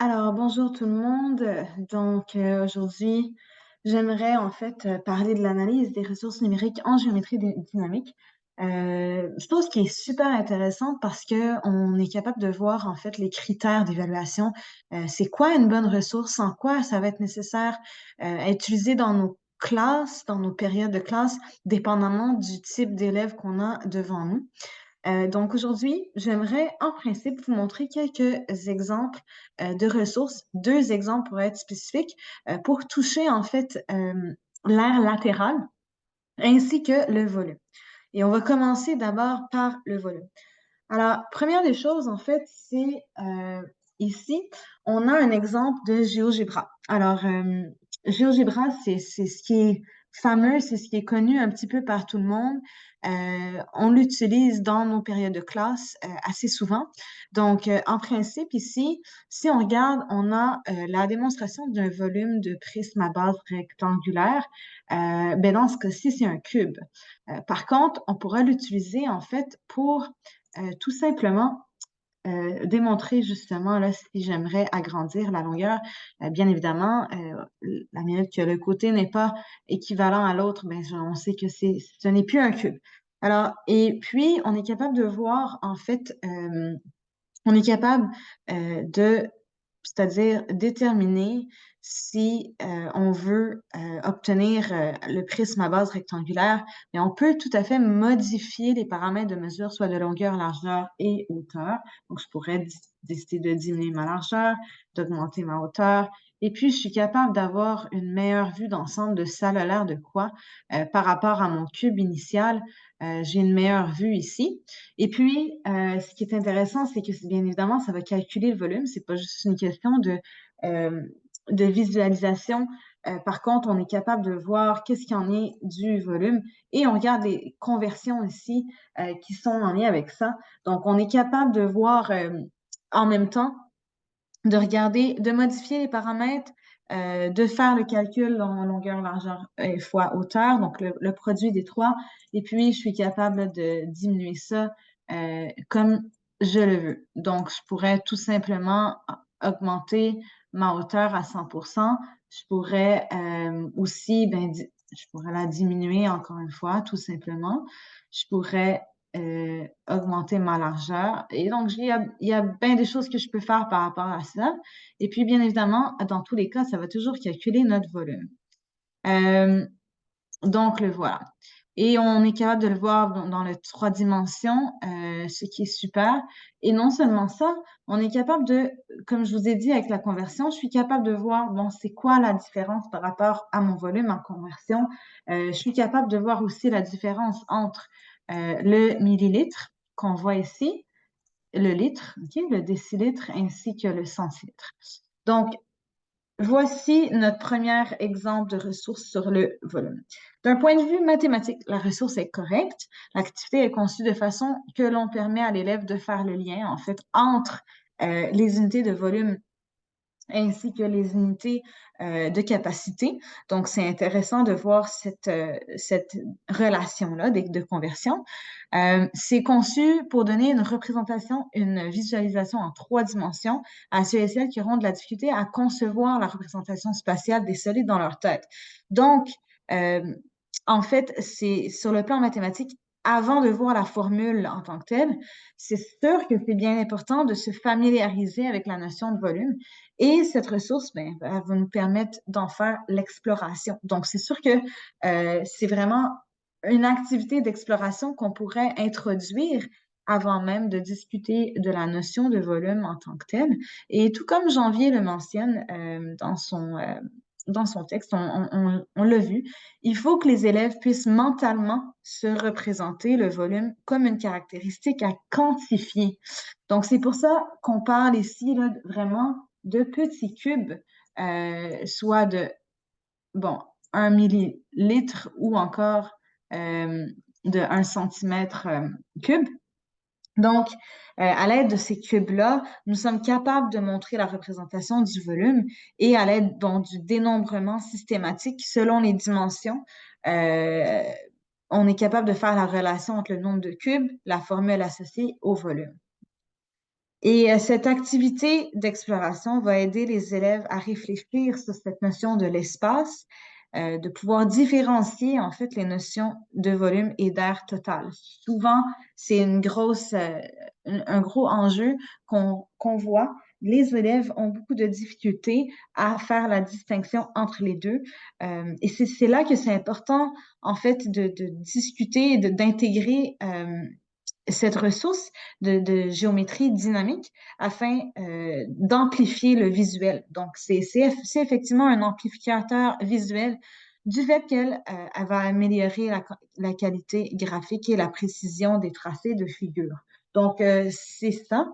Alors, bonjour tout le monde. Aujourd'hui, j'aimerais en fait parler de l'analyse des ressources numériques en géométrie dynamique. Je trouve ce qui est super intéressant parce que on est capable de voir en fait les critères d'évaluation. C'est quoi une bonne ressource, en quoi ça va être nécessaire à utiliser dans nos classes, dans nos périodes de classe, dépendamment du type d'élèves qu'on a devant nous. Donc aujourd'hui, j'aimerais en principe vous montrer quelques exemples de ressources, deux exemples pour être spécifique, pour toucher en fait l'aire latérale ainsi que le volume. Et on va commencer d'abord par le volume. Alors, première des choses, en fait, c'est ici, on a un exemple de GeoGebra. Alors, GeoGebra, c'est ce qui est fameux, c'est ce qui est connu un petit peu par tout le monde. On l'utilise dans nos périodes de classe assez souvent. Donc, en principe, ici, si on regarde, on a la démonstration d'un volume de prisme à base rectangulaire. Ben dans ce cas-ci, c'est un cube. Par contre, on pourra l'utiliser en fait pour tout simplement démontrer justement là si j'aimerais agrandir la longueur. Bien évidemment, la minute que le côté n'est pas équivalent à l'autre, ben, on sait que ce n'est plus un cube. Alors, et puis, on est capable de voir, en fait, on est capable c'est-à-dire déterminer si on veut obtenir le prisme à base rectangulaire, mais on peut tout à fait modifier les paramètres de mesure, soit de longueur, largeur et hauteur. Donc, je pourrais décider de diminuer ma largeur, d'augmenter ma hauteur, et puis je suis capable d'avoir une meilleure vue d'ensemble de ça a l'air de quoi par rapport à mon cube initial. J'ai une meilleure vue ici. Et puis, ce qui est intéressant, c'est que bien évidemment, ça va calculer le volume. C'est pas juste une question euh, de visualisation. Par contre, on est capable de voir qu'est-ce qu'il y en est du volume et on regarde les conversions ici qui sont en lien avec ça. Donc, on est capable de voir en même temps, de regarder, de modifier les paramètres, de faire le calcul en longueur, largeur fois hauteur, donc le produit des trois. Et puis, je suis capable de diminuer ça comme je le veux. Donc, je pourrais tout simplement augmenter ma hauteur à 100%. Je pourrais aussi, je pourrais la diminuer encore une fois, tout simplement. Je pourrais augmenter ma largeur. Et donc, il y a bien des choses que je peux faire par rapport à ça. Et puis, bien évidemment, dans tous les cas, ça va toujours calculer notre volume. Euh, donc, le voilà. Et on est capable de le voir dans les trois dimensions, ce qui est super. Et non seulement ça, on est capable de, comme je vous ai dit avec la conversion, je suis capable de voir, bon, c'est quoi la différence par rapport à mon volume en conversion. Je suis capable de voir aussi la différence entre le millilitre qu'on voit ici, le litre, ok, le décilitre ainsi que le centilitre. Donc, voici notre premier exemple de ressource sur le volume. D'un point de vue mathématique, la ressource est correcte. L'activité est conçue de façon que l'on permet à l'élève de faire le lien, en fait, entre les unités de volume ainsi que les unités de capacité. Donc, c'est intéressant de voir cette relation-là de conversion. C'est conçu pour donner une représentation, une visualisation en trois dimensions à ceux et celles qui auront de la difficulté à concevoir la représentation spatiale des solides dans leur tête. Donc, euh, en fait, c'est sur le plan mathématique, avant de voir la formule en tant que telle, c'est sûr que c'est bien important de se familiariser avec la notion de volume et cette ressource, ben, elle va nous permettre d'en faire l'exploration. Donc, c'est sûr que c'est vraiment une activité d'exploration qu'on pourrait introduire avant même de discuter de la notion de volume en tant que telle. Et tout comme Janvier le mentionne dans son texte, on l'a vu, il faut que les élèves puissent mentalement se représenter le volume comme une caractéristique à quantifier. Donc, c'est pour ça qu'on parle ici là, vraiment de petits cubes, soit de, bon, 1 millilitre ou encore euh, de 1 centimètre cube. Donc, à l'aide de ces cubes-là, nous sommes capables de montrer la représentation du volume et à l'aide donc du dénombrement systématique selon les dimensions, euh, on est capable de faire la relation entre le nombre de cubes, la formule associée au volume. Et cette activité d'exploration va aider les élèves à réfléchir sur cette notion de l'espace, de pouvoir différencier en fait les notions de volume et d'air total. Souvent, c'est un gros enjeu qu'on voit. Les élèves ont beaucoup de difficultés à faire la distinction entre les deux. Et c'est là que c'est important, en fait, de discuter, d'intégrer cette ressource de géométrie dynamique afin d'amplifier le visuel. Donc, c'est effectivement un amplificateur visuel du fait qu'elle elle va améliorer la qualité graphique et la précision des tracés de figures. Donc, c'est ça.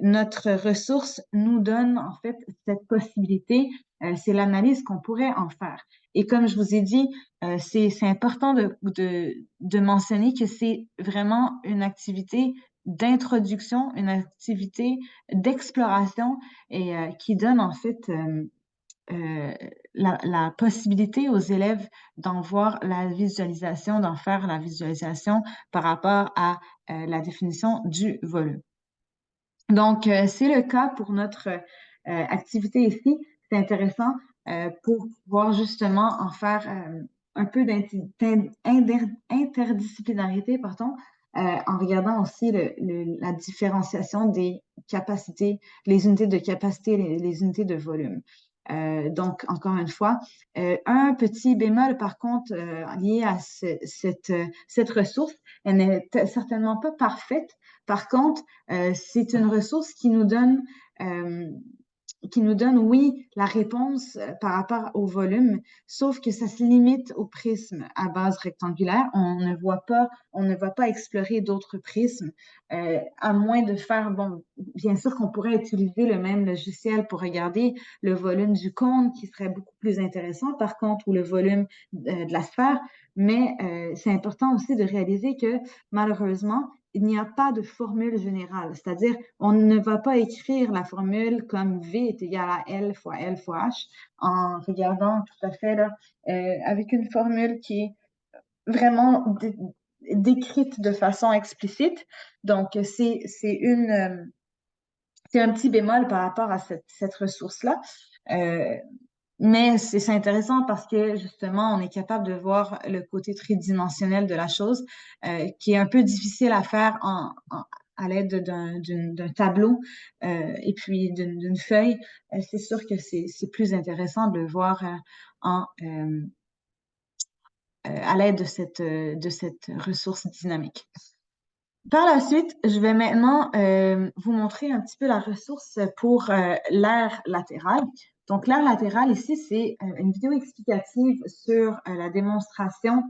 Notre ressource nous donne en fait cette possibilité. C'est l'analyse qu'on pourrait en faire. Et comme je vous ai dit, c'est important de mentionner que c'est vraiment une activité d'introduction, une activité d'exploration et qui donne en fait euh, la possibilité aux élèves d'en voir la visualisation, d'en faire la visualisation par rapport à la définition du volume. Donc, c'est le cas pour notre activité ici. C'est intéressant pour pouvoir justement en faire un peu d'interdisciplinarité, pardon, en regardant aussi la différenciation des capacités, les unités de capacité, les unités de volume. Donc, encore une fois, un petit bémol, par contre, lié à cette ressource, elle n'est certainement pas parfaite. Par contre, c'est une ressource euh, qui nous donne, oui, la réponse par rapport au volume, sauf que ça se limite au prisme à base rectangulaire. On ne va pas explorer d'autres prismes, à moins de faire, bon, bien sûr qu'on pourrait utiliser le même logiciel pour regarder le volume du cône, qui serait beaucoup plus intéressant, par contre, ou le volume de la sphère, mais c'est important aussi de réaliser que malheureusement, il n'y a pas de formule générale, c'est-à-dire on ne va pas écrire la formule comme V est égal à L fois L fois H en regardant tout à fait là, avec une formule qui est vraiment décrite de façon explicite. Donc, c'est un petit bémol par rapport à cette ressource-là. Euh, mais c'est intéressant parce que justement, on est capable de voir le côté tridimensionnel de la chose, qui est un peu difficile à faire à l'aide d'un tableau et puis d'une feuille. C'est sûr que c'est plus intéressant de le voir à l'aide de cette ressource dynamique. Par la suite, je vais maintenant vous montrer un petit peu la ressource pour l'aire latérale. Donc, l'aire latérale ici, c'est une vidéo explicative sur la démonstration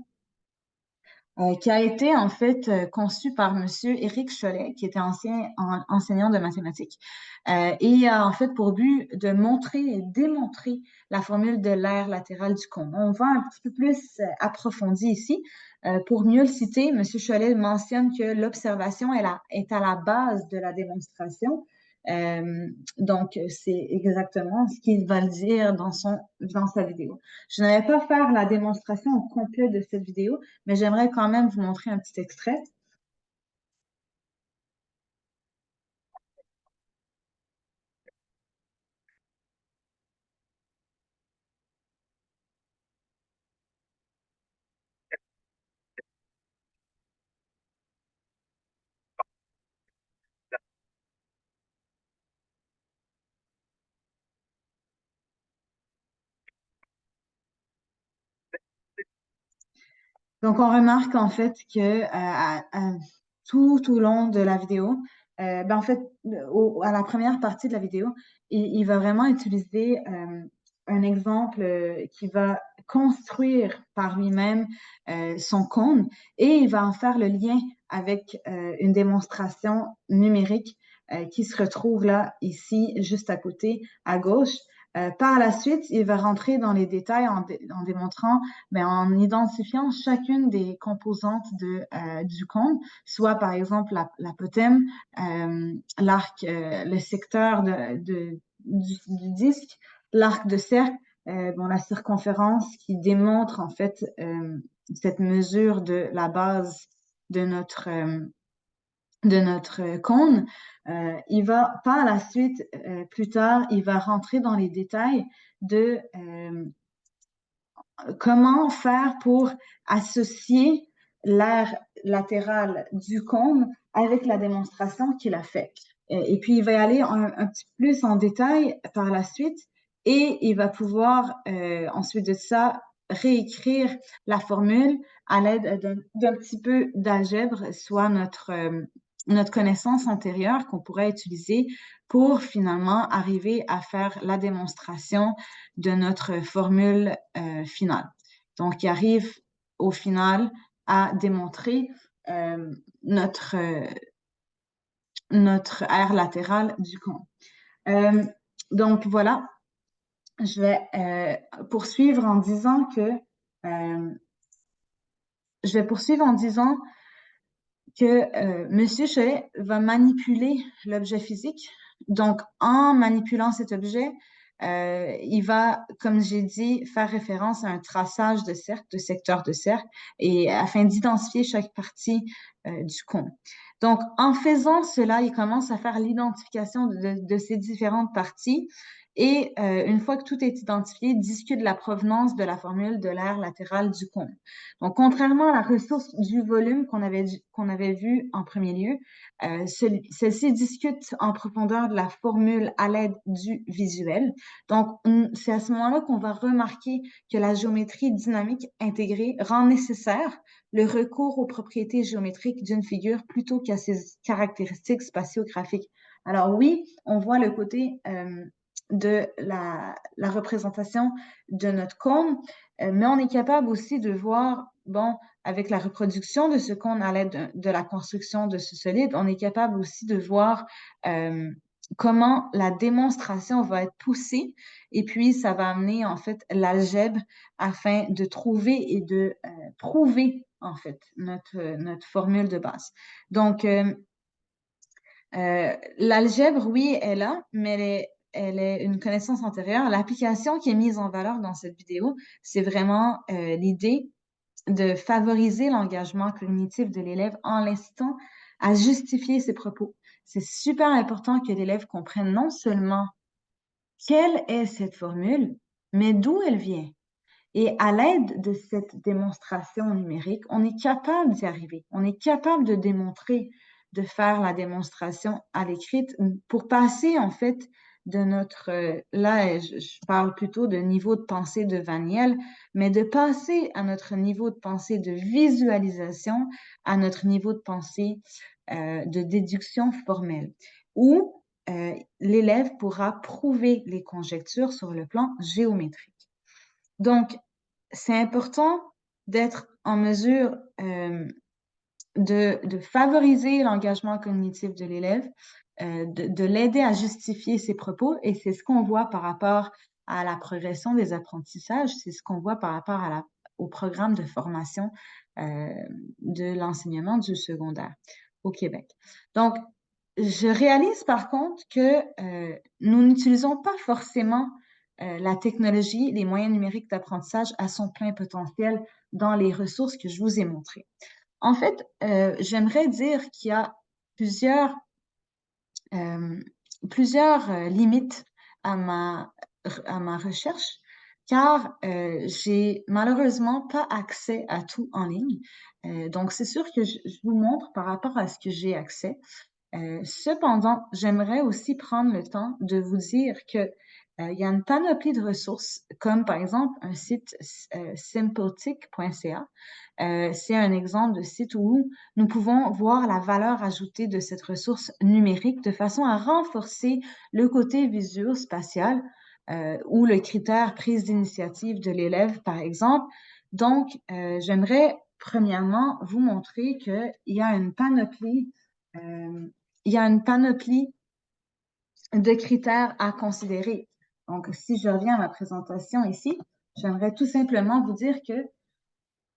qui a été en fait conçue par Monsieur Éric Chollet, qui était enseignant de mathématiques, et a en fait pour but de montrer et démontrer la formule de l'aire latérale du cône. On va un petit peu plus approfondir ici. Pour mieux le citer, Monsieur Chollet mentionne que l'observation est à la base de la démonstration. Donc, c'est exactement ce qu'il va le dire dans sa vidéo. Je n'allais pas faire la démonstration au complet de cette vidéo, mais j'aimerais quand même vous montrer un petit extrait. Donc, on remarque en fait que tout au long de la vidéo, ben, en fait, à la première partie de la vidéo, il va vraiment utiliser un exemple qui va construire par lui-même son cône et il va en faire le lien avec une démonstration numérique qui se retrouve là, ici, juste à côté, à gauche. Par la suite, il va rentrer dans les détails en démontrant ben, en identifiant chacune des composantes du cône, soit par exemple l'apotème, l'arc, le secteur du disque, l'arc de cercle, bon, la circonférence qui démontre en fait cette mesure de la base de de notre cône. Il va, par la suite, plus tard, il va rentrer dans les détails de comment faire pour associer l'aire latérale du cône avec la démonstration qu'il a faite. Et puis, il va y aller un petit peu plus en détail par la suite et il va pouvoir ensuite de ça réécrire la formule à l'aide d'un petit peu d'algèbre, soit notre connaissance antérieure qu'on pourrait utiliser pour finalement arriver à faire la démonstration de notre formule finale. Donc, il arrive au final à démontrer euh, notre, euh, notre aire latérale du cône. Euh, donc, voilà, je vais poursuivre en disant que je vais poursuivre en disant que Monsieur Cholet va manipuler l'objet physique. Donc, en manipulant cet objet, il va, comme j'ai dit, faire référence à un traçage de cercle, de secteur de cercle, et afin d'identifier chaque partie du cône. Donc, en faisant cela, il commence à faire l'identification de ces différentes parties. Et une fois que tout est identifié, discute de la provenance de la formule de l'aire latérale du cône. Donc, contrairement à la ressource du volume qu'on avait vu en premier lieu, celle-ci discute en profondeur de la formule à l'aide du visuel. Donc, c'est à ce moment-là qu'on va remarquer que la géométrie dynamique intégrée rend nécessaire le recours aux propriétés géométriques d'une figure plutôt qu'à ses caractéristiques spatiographiques. Alors oui, on voit le côté de la représentation de notre cône, mais on est capable aussi de voir, bon, avec la reproduction de ce cône à l'aide de la construction de ce solide, on est capable aussi de voir comment la démonstration va être poussée et puis ça va amener en fait l'algèbre afin de trouver et de prouver en fait notre formule de base. Donc, l'algèbre, oui, est là, mais elle est une connaissance antérieure. L'application qui est mise en valeur dans cette vidéo, c'est vraiment l'idée de favoriser l'engagement cognitif de l'élève en l'incitant à justifier ses propos. C'est super important que l'élève comprenne non seulement quelle est cette formule, mais d'où elle vient. Et à l'aide de cette démonstration numérique, on est capable d'y arriver. On est capable de démontrer, de faire la démonstration à l'écrite pour passer en fait de notre, là je parle plutôt de niveau de pensée de Vaniel, mais de passer à notre niveau de pensée de visualisation, à notre niveau de pensée de déduction formelle, où l'élève pourra prouver les conjectures sur le plan géométrique. Donc, c'est important d'être en mesure de favoriser l'engagement cognitif de l'élève, de l'aider à justifier ses propos, et c'est ce qu'on voit par rapport à la progression des apprentissages, c'est ce qu'on voit par rapport au programme de formation de l'enseignement du secondaire au Québec. Donc, je réalise par contre que nous n'utilisons pas forcément la technologie, les moyens numériques d'apprentissage à son plein potentiel dans les ressources que je vous ai montrées. En fait, j'aimerais dire qu'il y a plusieurs, limites à ma recherche, car j'ai malheureusement pas accès à tout en ligne. Donc, c'est sûr que je vous montre par rapport à ce que j'ai accès. Cependant, j'aimerais aussi prendre le temps de vous dire que il y a une panoplie de ressources, comme par exemple un site simpletic.ca. C'est un exemple de site où nous pouvons voir la valeur ajoutée de cette ressource numérique de façon à renforcer le côté visuo-spatial ou le critère prise d'initiative de l'élève, par exemple. Donc, j'aimerais premièrement vous montrer qu'il y a une panoplie il y a une panoplie de critères à considérer. Donc, si je reviens à ma présentation ici, j'aimerais tout simplement vous dire que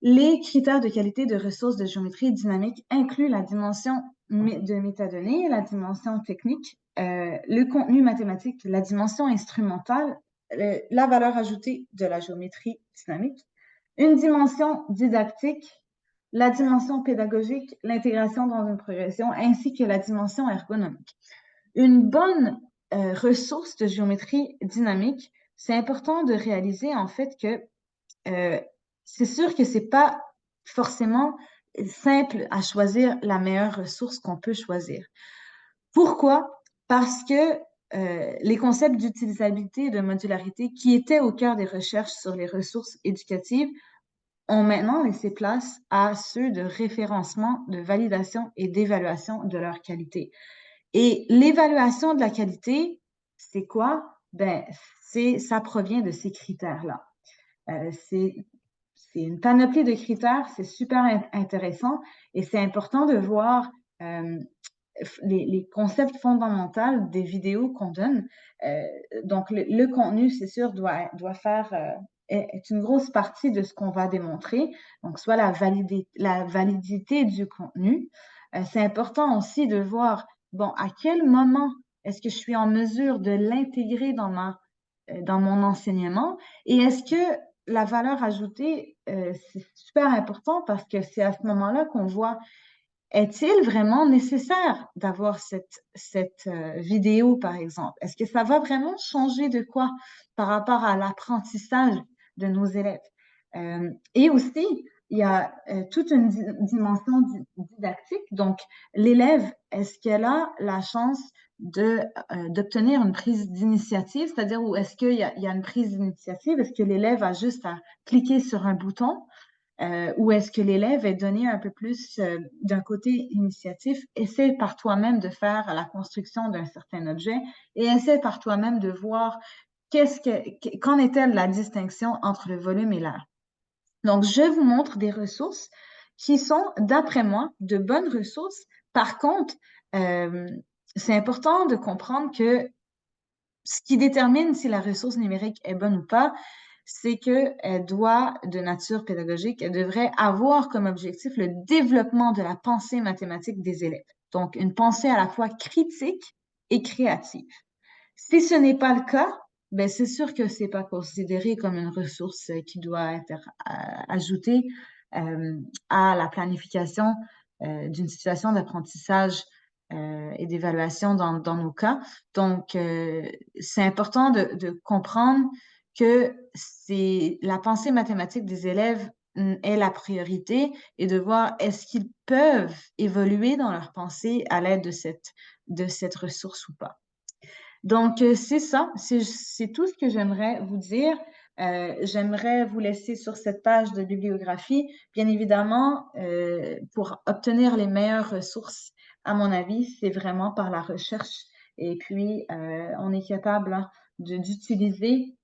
les critères de qualité de ressources de géométrie dynamique incluent la dimension de métadonnées, la dimension technique, le contenu mathématique, la dimension instrumentale, la valeur ajoutée de la géométrie dynamique, une dimension didactique, la dimension pédagogique, l'intégration dans une progression, ainsi que la dimension ergonomique. Une bonne ressource de géométrie dynamique, c'est important de réaliser en fait que c'est sûr que c'est pas forcément simple à choisir la meilleure ressource qu'on peut choisir. Pourquoi? Parce que les concepts d'utilisabilité et de modularité qui étaient au cœur des recherches sur les ressources éducatives ont maintenant laissé place à ceux de référencement, de validation et d'évaluation de leur qualité. Et l'évaluation de la qualité, c'est quoi? Ben, ça provient de ces critères-là. C'est une panoplie de critères, c'est super intéressant et c'est important de voir les concepts fondamentaux des vidéos qu'on donne. Donc, le contenu, c'est sûr, doit faire, est une grosse partie de ce qu'on va démontrer. Donc, soit la validité du contenu. C'est important aussi de voir, bon, à quel moment est-ce que je suis en mesure de l'intégrer dans mon enseignement et est-ce que la valeur ajoutée, c'est super important parce que c'est à ce moment-là qu'on voit est-il vraiment nécessaire d'avoir cette vidéo, par exemple? Est-ce que ça va vraiment changer de quoi par rapport à l'apprentissage de nos élèves? Et aussi, il y a toute une dimension didactique. Donc, l'élève, est-ce qu'elle a la chance d'obtenir une prise d'initiative? C'est-à-dire, où est-ce qu'il y a une prise d'initiative? Est-ce que l'élève a juste à cliquer sur un bouton? Ou est-ce que l'élève est donné un peu plus d'un côté initiatif, essaie par toi-même de faire la construction d'un certain objet et essaie par toi-même de voir qu'en est-elle la distinction entre le volume et l'air. Donc, je vous montre des ressources qui sont, d'après moi, de bonnes ressources. Par contre, c'est important de comprendre que ce qui détermine si la ressource numérique est bonne ou pas, c'est qu'elle doit, de nature pédagogique, elle devrait avoir comme objectif le développement de la pensée mathématique des élèves. Donc, une pensée à la fois critique et créative. Si ce n'est pas le cas, ben c'est sûr que c'est pas considéré comme une ressource qui doit être ajoutée à la planification d'une situation d'apprentissage et d'évaluation dans nos cas. Donc, c'est important de comprendre que c'est la pensée mathématique des élèves est la priorité et de voir est-ce qu'ils peuvent évoluer dans leur pensée à l'aide de cette ressource ou pas. Donc, c'est ça, c'est tout ce que j'aimerais vous dire. J'aimerais vous laisser sur cette page de bibliographie. Bien évidemment, pour obtenir les meilleures ressources, à mon avis, c'est vraiment par la recherche. Et puis, on est capable d'utiliser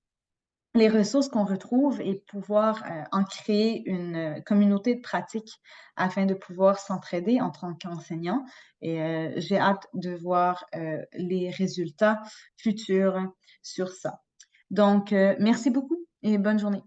les ressources qu'on retrouve et pouvoir en créer une communauté de pratique afin de pouvoir s'entraider en tant qu'enseignant. Et j'ai hâte de voir les résultats futurs sur ça. Donc, merci beaucoup et bonne journée.